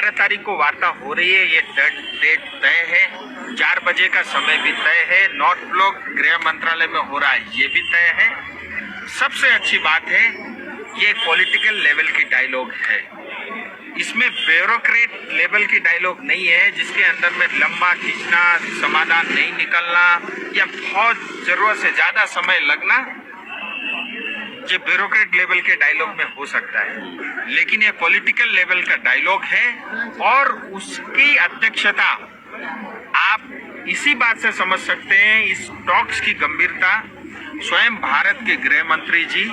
12 तारीख को वार्ता हो रही है, ये डेट तय है, 4 बजे का समय भी तय है, नोट ब्लॉक गृह मंत्रालय में हो रहा है ये भी तय है। सबसे अच्छी बात है ये पॉलिटिकल लेवल की डायलॉग है, इसमें ब्यूरोक्रेट लेवल की डायलॉग नहीं है जिसके अंदर में लंबा खींचना, समाधान नहीं निकलना या बहुत जरूरत से ज्यादा समय लगना, ये ब्यूरोक्रेट लेवल के डायलॉग में हो सकता है, लेकिन ये पॉलिटिकल लेवल का डायलॉग है और उसकी अध्यक्षता आप इसी बात से समझ सकते हैं। इस टॉक्स की गंभीरता स्वयं भारत के गृह मंत्री जी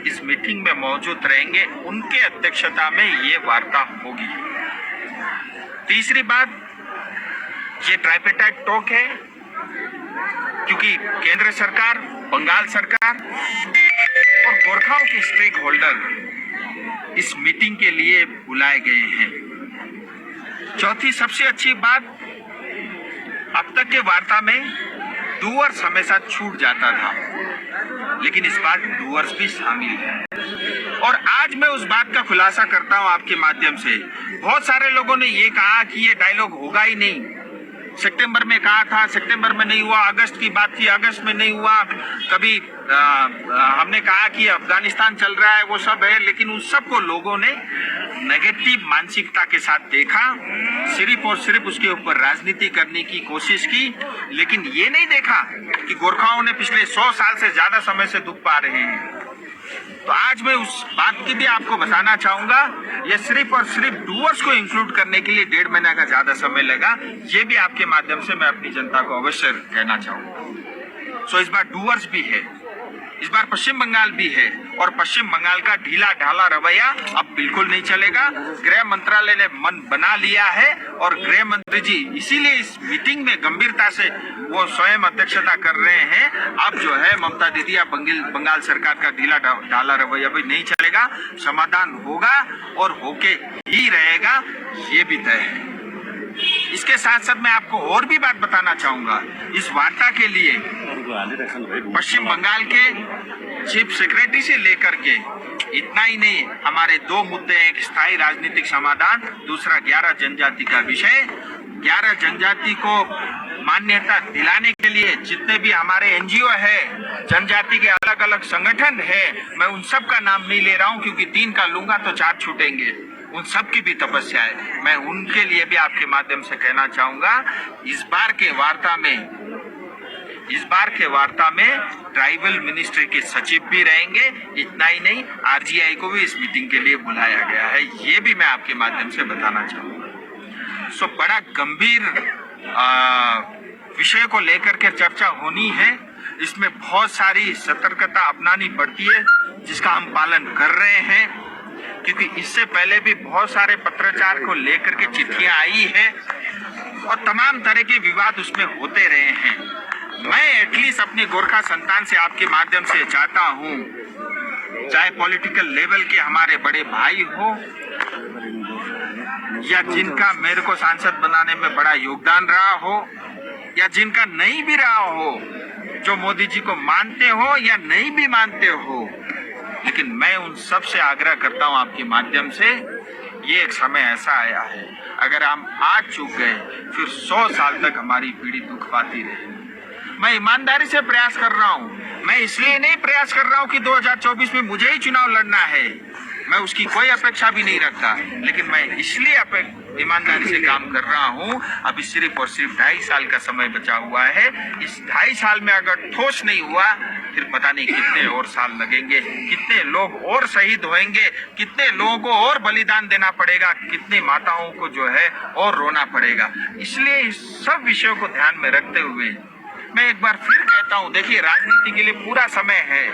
इस मीटिंग में मौजूद रहेंगे, उनके अध्यक्षता में ये वार्ता होगी। तीसरी बात, ये ट्राइपेटाइट टॉक है क्योंकि केंद्र सरकार, बंगाल सरकार और गोरखाओं के स्टेक होल्डर इस मीटिंग के लिए बुलाए गए हैं। चौथी सबसे अच्छी बात, अब तक के वार्ता में डूअर्स हमेशा छूट जाता था, लेकिन इस बार डूअर्स भी शामिल है और आज मैं उस बात का खुलासा करता हूं आपके माध्यम से। बहुत सारे लोगों ने ये कहा कि ये डायलॉग होगा ही नहीं, सितंबर में कहा था, सितंबर में नहीं हुआ, अगस्त की बात थी, अगस्त में नहीं हुआ, कभी हमने कहा कि अफगानिस्तान चल रहा है, वो सब है, लेकिन उन सबको लोगों ने नेगेटिव मानसिकता के साथ देखा, सिर्फ और सिर्फ उसके ऊपर राजनीति करने की कोशिश की, लेकिन ये नहीं देखा कि गोरखाओं ने पिछले 100 साल से ज्यादा समय से दुख पा रहे हैं। तो आज मैं उस बात की भी आपको बताना चाहूंगा, ये सिर्फ और सिर्फ डूअर्स को इंक्लूड करने के लिए 1.5 महीना का ज्यादा समय लगा, ये भी आपके माध्यम से मैं अपनी जनता को अवश्य कहना चाहूंगा। सो इस बार डूअर्स भी है, इस बार पश्चिम बंगाल भी है और पश्चिम बंगाल का ढीला ढाला रवैया अब बिल्कुल नहीं चलेगा। गृह मंत्रालय ने मन बना लिया है और गृह मंत्री जी इसीलिए इस मीटिंग में गंभीरता से वो स्वयं अध्यक्षता कर रहे हैं। अब जो है ममता दीदी या बंगाल सरकार का ढीला ढाला रवैया भी नहीं चलेगा, समाधान होगा और होके ही रहेगा, ये भी तय है। इसके साथ साथ मैं आपको और भी बात बताना चाहूंगा, इस वार्ता के लिए पश्चिम बंगाल के चीफ सेक्रेटरी से लेकर के इतना ही नहीं, हमारे 2 मुद्दे हैं, एक स्थायी राजनीतिक समाधान, दूसरा 11 जनजाति का विषय। 11 जनजाति को मान्यता दिलाने के लिए जितने भी हमारे एनजीओ है, जनजाति के अलग अलग संगठन है, मैं उन सब का नाम नहीं ले रहा हूं क्योंकि 3 का लूंगा तो 4 छूटेंगे, उन सब की भी तपस्या है, मैं उनके लिए भी आपके माध्यम से कहना चाहूंगा। इस बार के वार्ता में ट्राइबल मिनिस्ट्री के सचिव भी रहेंगे, इतना ही नहीं आरजीआई को भी इस मीटिंग के लिए बुलाया गया है, ये भी मैं आपके माध्यम से बताना चाहूंगा। सो बड़ा गंभीर विषय को लेकर के चर्चा होनी है, इसमें बहुत सारी सतर्कता अपनानी पड़ती है जिसका हम पालन कर रहे हैं, क्योंकि इससे पहले भी बहुत सारे पत्राचार को लेकर के चिट्ठियां आई है और तमाम तरह के विवाद उसमें होते रहे हैं। मैं एटलीस्ट अपनी गोरखा संतान से आपके माध्यम से चाहता हूं, चाहे पॉलिटिकल लेवल के हमारे बड़े भाई हो या जिनका मेरे को सांसद बनाने में बड़ा योगदान रहा हो या जिनका नहीं भी रहा हो, जो मोदी जी को मानते हो या नहीं भी मानते हो, लेकिन मैं उन सब से आग्रह करता हूं आपके माध्यम से, ये एक समय ऐसा आया है, अगर हम आज चूक गए फिर 100 साल तक हमारी पीढ़ी दुख पाती रहेगी। मैं ईमानदारी से प्रयास कर रहा हूं, मैं इसलिए नहीं प्रयास कर रहा हूं कि 2024 में मुझे ही चुनाव लड़ना है, मैं उसकी कोई अपेक्षा भी नहीं रखता, लेकिन मैं इसलिए ईमानदारी से काम कर रहा हूं। अभी सिर्फ और सिर्फ 2.5 साल का समय बचा हुआ है, इस 2.5 साल में अगर ठोस नहीं हुआ फिर पता नहीं कितने और साल लगेंगे, कितने लोग और शहीद होंगे, कितने लोगों को और बलिदान देना पड़ेगा, कितनी माताओं को जो है और रोना पड़ेगा। इसलिए इस सब विषयों को ध्यान में रखते हुए मैं एक बार फिर कहता हूं, देखिए राजनीति के लिए पूरा समय है,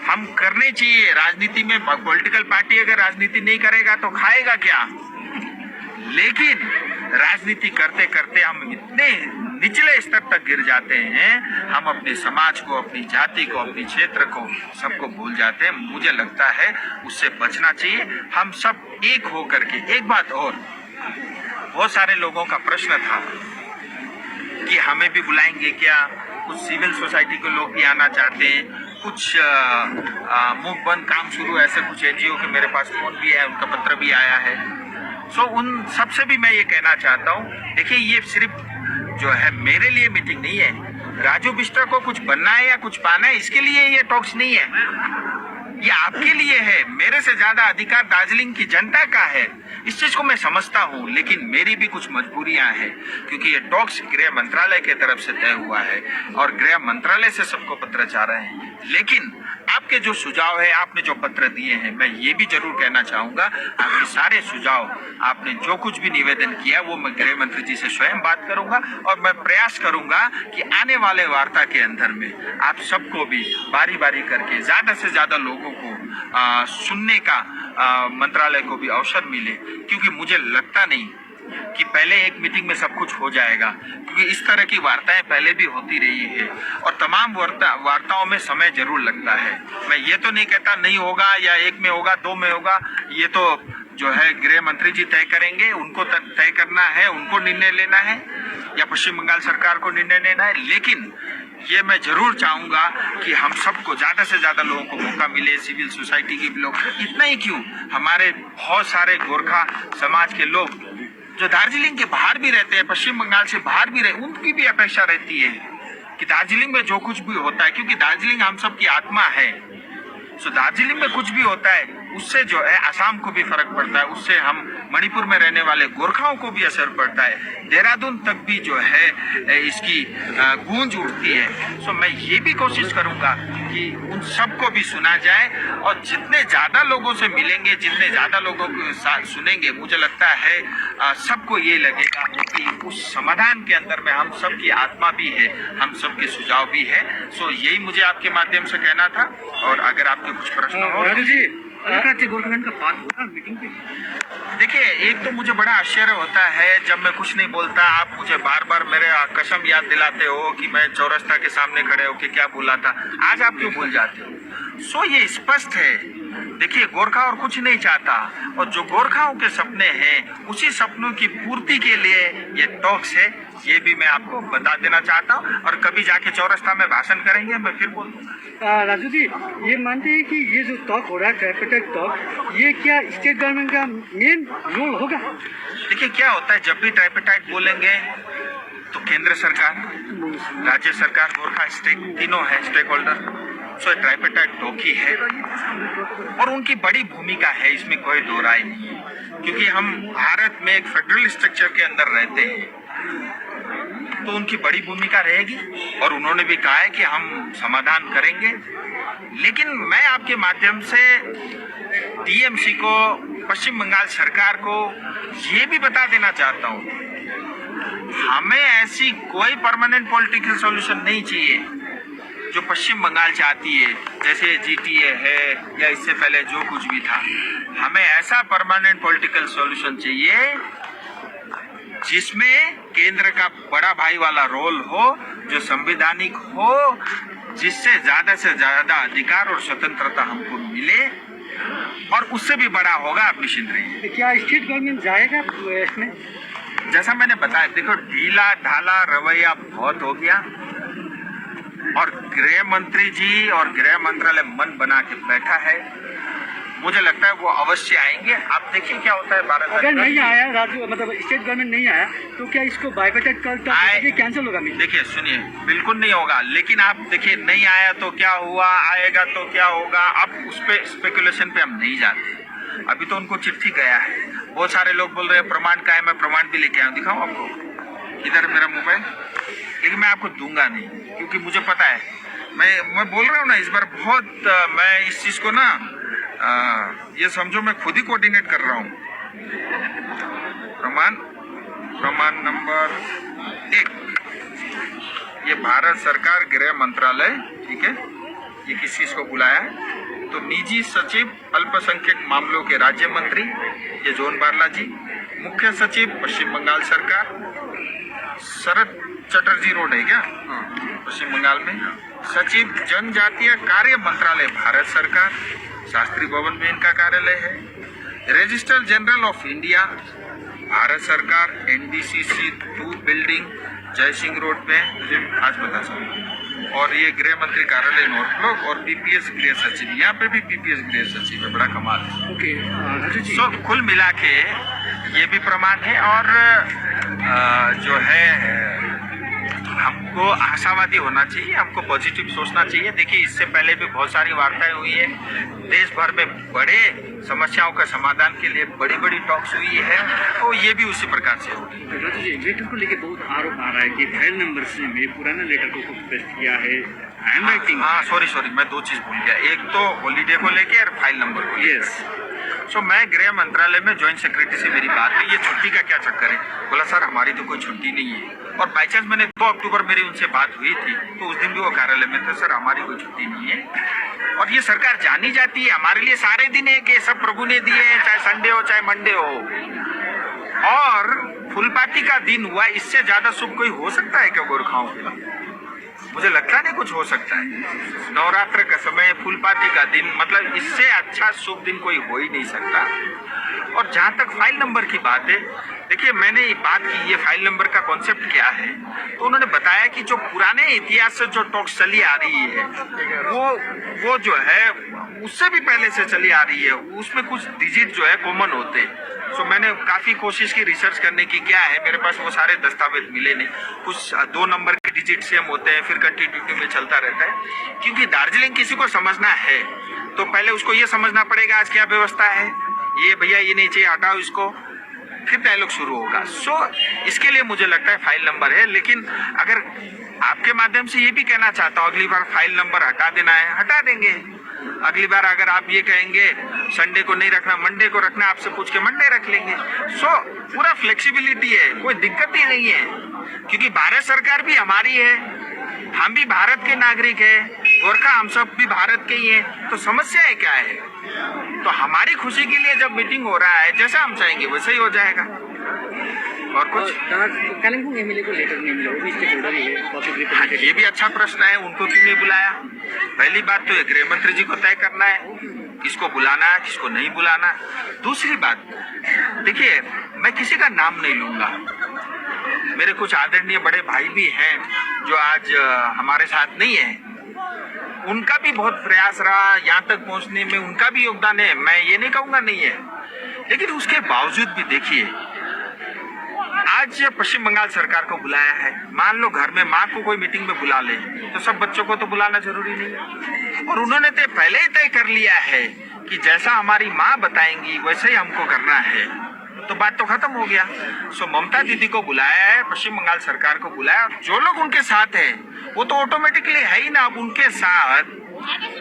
हम करने चाहिए राजनीति में। पॉलिटिकल पार्टी अगर राजनीति नहीं करेगा तो खाएगा क्या, लेकिन राजनीति करते करते हम इतने निचले स्तर तक गिर जाते हैं, हम अपने समाज को, अपनी जाति को, अपने क्षेत्र को, सबको भूल जाते हैं। मुझे लगता है उससे बचना चाहिए, हम सब एक हो करके। एक बात और, बहुत सारे लोगों का प्रश्न था कि हमें भी बुलाएंगे क्या, कुछ सिविल सोसाइटी के लोग भी आना चाहते हैं, कुछ मुंह बंद काम शुरू, ऐसे कुछ एनजीओ के मेरे पास फोन भी है, उनका पत्र भी आया है। सो उन सबसे भी मैं ये कहना चाहता हूँ, देखिए ये सिर्फ जो है मेरे लिए मीटिंग नहीं है, राजू बिष्ट को कुछ बनना है या कुछ पाना है, इसके लिए ये टॉक्स नहीं है, ये आपके लिए है। मेरे से ज्यादा अधिकार दार्जिलिंग की जनता का है, इस चीज को मैं समझता हूँ, लेकिन मेरी भी कुछ मजबूरियां हैं, क्योंकि ये टॉक्स गृह मंत्रालय की तरफ से तय हुआ है और गृह मंत्रालय से सबको पत्र जा रहे हैं। लेकिन आपके जो सुझाव है, आपने जो पत्र दिए हैं, मैं ये भी जरूर कहना चाहूंगा, आपके सारे सुझाव, आपने जो कुछ भी निवेदन किया वो मैं गृह मंत्री जी से स्वयं बात करूंगा और मैं प्रयास करूंगा कि आने वाले वार्ता के अंदर में आप सबको भी बारी बारी करके ज्यादा से ज्यादा लोगों को सुनने का मंत्रालय को भी अवसर मिले, क्योंकि मुझे लगता नहीं कि पहले एक मीटिंग में सब कुछ हो जाएगा, क्योंकि इस तरह की वार्ताएं पहले भी होती रही है और तमाम वार्ताओं में समय जरूर लगता है। मैं ये तो नहीं कहता नहीं होगा या एक में होगा, दो में होगा, ये तो जो है गृह मंत्री जी तय करेंगे, उनको तय करना है, उनको निर्णय लेना है या पश्चिम बंगाल सरकार को निर्णय लेना है। लेकिन ये मैं जरूर चाहूंगा कि हम सबको ज्यादा से ज्यादा लोगों को मौका मिले, सिविल सोसाइटी के लोग, इतना ही क्यों, हमारे बहुत सारे गोरखा समाज के लोग जो दार्जिलिंग के बाहर भी रहते हैं, पश्चिम बंगाल से बाहर भी रहते, उनकी भी अपेक्षा रहती है कि दार्जिलिंग में जो कुछ भी होता है, क्योंकि दार्जिलिंग हम सब की आत्मा है, सो दार्जिलिंग में कुछ भी होता है उससे जो है असम को भी फर्क पड़ता है, उससे हम मणिपुर में रहने वाले गोरखाओं को भी असर पड़ता है, देहरादून तक भी जो है इसकी गूंज उठती है। सो मैं ये भी कोशिश करूंगा कि उन सबको भी सुना जाए और जितने ज्यादा लोगों से मिलेंगे, जितने ज्यादा लोगों को सुनेंगे, मुझे लगता है सबको ये लगेगा कि उस समाधान के अंदर में हम सबकी आत्मा भी है, हम सबके सुझाव भी है। सो यही मुझे आपके माध्यम से कहना था और अगर आपके कुछ प्रश्न हो गवर्नमेंट का बात होगा मीटिंग पे। देखिए, एक तो मुझे बड़ा आश्चर्य होता है जब मैं कुछ नहीं बोलता, आप मुझे बार बार मेरे कसम याद दिलाते हो कि मैं चौरस्ता के सामने खड़े होकर क्या बोला था, आज आप क्यों भूल जाते हो? सो ये स्पष्ट है, देखिए गोरखा और कुछ नहीं चाहता और जो गोरखाओं के सपने हैं उसी सपनों की पूर्ति के लिए ये टॉक्स है, ये भी मैं आपको बता देना चाहता हूँ और कभी जाके चौरस्ता में भाषण करेंगे मैं फिर बोल दूंगा। राजू जी, ये मानते हैं कि ये जो टॉक हो रहा है ट्राइपेटाइट टॉक, ये क्या स्टेट गवर्नमेंट का मेन रोल होगा? देखिए क्या होता है, जब भी ट्राइपेटाइट बोलेंगे तो केंद्र सरकार, राज्य सरकार, गोरखा स्टेक, तीनों है स्टेक होल्डर, सो ट्राइपेटाइट टॉक ही है और उनकी बड़ी भूमिका है, इसमें कोई दो राय नहीं है, क्योंकि हम भारत में एक फेडरल स्ट्रक्चर के अंदर रहते हैं तो उनकी बड़ी भूमिका रहेगी और उन्होंने भी कहा है कि हम समाधान करेंगे। लेकिन मैं आपके माध्यम से टीएमसी को, पश्चिम बंगाल सरकार को ये भी बता देना चाहता हूँ, हमें ऐसी कोई परमानेंट पॉलिटिकल सॉल्यूशन नहीं चाहिए जो पश्चिम बंगाल चाहती है, जैसे जीटीए है या इससे पहले जो कुछ भी था। हमें ऐसा परमानेंट पॉलिटिकल सॉल्यूशन चाहिए जिसमें केंद्र का बड़ा भाई वाला रोल हो, जो संवैधानिक हो, जिससे से ज्यादा अधिकार और स्वतंत्रता हमको मिले और उससे भी बड़ा होगा, आप निश्चिंत रहिए। क्या स्टेट गवर्नमेंट जाएगा इसमें? जैसा मैंने बताया, देखो ढीला ढाला रवैया बहुत हो गया और गृह मंत्री जी और गृह मंत्रालय मन बना के बैठा है, मुझे लगता है वो अवश्य आएंगे। आप देखिए क्या होता है भारत में। अगर नहीं आया राजू, मतलब स्टेट गवर्नमेंट नहीं आया तो क्या इसको बाइकआउट कर कैंसिल होगा? देखिए सुनिए, बिल्कुल नहीं होगा, लेकिन आप देखिए नहीं आया तो क्या हुआ, आएगा तो क्या होगा, अब उस पे स्पेकुलेशन पे हम नहीं जाते। अभी तो उनको चिट्ठी गया है, बहुत सारे लोग बोल रहे हैं प्रमाण का है, मैं प्रमाण भी लेके आया हूँ, दिखाऊं आपको, इधर मेरा मोबाइल, लेकिन मैं आपको दूंगा नहीं क्योंकि मुझे पता है, मैं बोल रहा हूँ ना इस बार बहुत, मैं इस चीज को ना ये समझो मैं खुद ही कोऑर्डिनेट कर रहा हूँ। प्रमाण नंबर 1, ये भारत सरकार गृह मंत्रालय, ठीक है, ये किस चीज को बुलाया है तो निजी सचिव अल्पसंख्यक मामलों के राज्य मंत्री, ये जोन बारला जी, मुख्य सचिव पश्चिम बंगाल सरकार, शरद चटर्जी रोड है क्या पश्चिम बंगाल में, सचिव जनजातीय कार्य मंत्रालय भारत सरकार, शास्त्री भवन में इनका कार्यालय है, registrar general of India Bharat सरकार, NDCC 2 बिल्डिंग जय सिंह रोड पे, आज बता सकता और ये गृह मंत्री कार्यालय नॉर्थ ब्लॉक और पीपीएस गृह सचिव, यहाँ पे भी पीपीएस गृह सचिव है, बड़ा कमाल है। ओके राजू जी, सो कुल मिला के ये भी प्रमाण है और जो है हमको आशावादी होना चाहिए, हमको पॉजिटिव सोचना चाहिए। देखिए इससे पहले भी बहुत सारी वार्ताएं हुई है, देश भर में बड़े समस्याओं का समाधान के लिए बड़ी बड़ी टॉक्स हुई है, तो ये भी उसी प्रकार से होगी। राजू जी, लेटर को लेके बहुत आरोप आ रहा है कि फाइल नंबर से मेरे पुराना लेटर को पेस्ट किया है, हैंड राइटिंग। हाँ सॉरी मैं दो चीज भूल गया, एक तो हॉलीडे को लेके और फाइल नंबर को लेकर। सो मैं गृह मंत्रालय में ज्वाइंट सेक्रेटरी से मेरी बात हुई, ये छुट्टी का क्या चक्कर है? बोला सर हमारी तो कोई छुट्टी नहीं है, और बाई चांस मैंने 2 अक्टूबर मेरी उनसे बात हुई थी, तो उस दिन भी वो कार्यालय में थे। सर हमारी कोई छुट्टी नहीं है, और ये सरकार जानी जाती है, हमारे लिए सारे दिन है कि सब प्रभु ने दिए हैं, चाहे संडे हो चाहे मंडे हो। और फुलपाती का दिन हुआ, इससे ज्यादा शुभ कोई हो सकता है क्या गोरखाओं के लिए? मुझे लगता नहीं कुछ हो सकता है। नवरात्र का समय, फुलपाती का दिन, मतलब इससे अच्छा शुभ दिन कोई हो ही नहीं सकता। और जहां तक फाइल नंबर की बात है, देखिए मैंने ये बात की ये फाइल नंबर का कॉन्सेप्ट क्या है, तो उन्होंने बताया कि जो पुराने इतिहास से जो टॉक्स चली आ रही है वो जो है उससे भी पहले से चली आ रही है, उसमें कुछ डिजिट जो है कॉमन होते हैं। सो मैंने काफी कोशिश की रिसर्च करने की, क्या है मेरे पास वो सारे दस्तावेज मिले नहीं, कुछ 2 नंबर के डिजिट सेम होते हैं, फिर कंटिन्यूटी में चलता रहता है। क्योंकि दार्जिलिंग किसी को समझना है तो पहले उसको ये समझना पड़ेगा आज क्या व्यवस्था है, ये भैया ये नहीं चाहिए हटाओ इसको, फिर डायलॉग शुरू होगा। सो इसके लिए मुझे लगता है फाइल नंबर है, लेकिन अगर आपके माध्यम से ये भी कहना चाहता हूँ, अगली बार फाइल नंबर हटा देना है हटा देंगे। अगली बार अगर आप ये कहेंगे संडे को नहीं रखना मंडे को रखना, आपसे पूछ के मंडे रख लेंगे। सो पूरा फ्लेक्सिबिलिटी है, कोई दिक्कत ही नहीं है, क्योंकि भारत सरकार भी हमारी है, हम भी भारत के नागरिक हैं, गोरखा हम सब भी भारत के ही हैं, तो समस्या है क्या है? तो हमारी खुशी के लिए जब मीटिंग हो रहा है, जैसा हम चाहेंगे वैसे ही हो जाएगा। और कुछ कालिम्पोंग एमएलए को लेटर नहीं मिला, वो भी स्टेक होल्डर ही है। हाँ, ये भी अच्छा प्रश्न है, उनको क्यों नहीं बुलाया? पहली बात तो ये गृह मंत्री जी को तय करना है किसको बुलाना है किसको नहीं बुलाना। दूसरी बात, देखिए मैं किसी का नाम नहीं लूंगा, मेरे कुछ आदरणीय बड़े भाई भी हैं जो आज हमारे साथ नहीं है, उनका भी बहुत प्रयास रहा यहाँ तक पहुँचने में, उनका भी योगदान है, मैं ये नहीं कहूँगा नहीं है। लेकिन उसके बावजूद भी देखिए आज पश्चिम बंगाल सरकार को बुलाया है, मान लो घर में माँ को कोई मीटिंग में बुला ले तो सब बच्चों को तो बुलाना जरूरी नहीं है, और उन्होंने तो पहले ही तय कर लिया है कि जैसा हमारी माँ बताएंगी वैसे ही हमको करना है, तो बात तो खत्म हो गया। सो ममता दीदी को बुलाया है, पश्चिम बंगाल सरकार को बुलाया, और जो लोग उनके साथ है वो तो ऑटोमेटिकली है ही ना, अब उनके साथ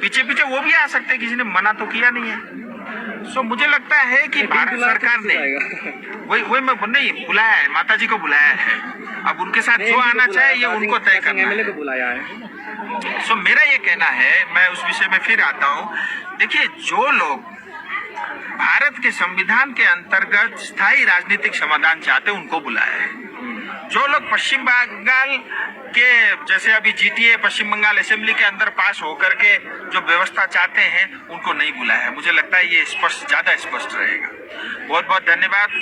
पीछे पीछे वो भी आ सकते हैं, किसी ने मना तो किया नहीं है। सो मुझे लगता है कि भारत सरकार ने वही मैं नहीं बुलाया है, माता जी को बुलाया है, अब उनके साथ जो आना चाहे ये उनको तय करना है। को बुलाया है। सो मेरा ये कहना है, मैं उस विषय में फिर आता हूँ, देखिए जो लोग भारत के संविधान के अंतर्गत स्थायी राजनीतिक समाधान चाहते हैं उनको बुलाया है, जो लोग पश्चिम बंगाल के जैसे अभी जीटीए पश्चिम बंगाल असेंबली के अंदर पास होकर के जो व्यवस्था चाहते हैं उनको नहीं बुलाया है। मुझे लगता है ये स्पष्ट ज्यादा स्पष्ट रहेगा। बहुत बहुत धन्यवाद।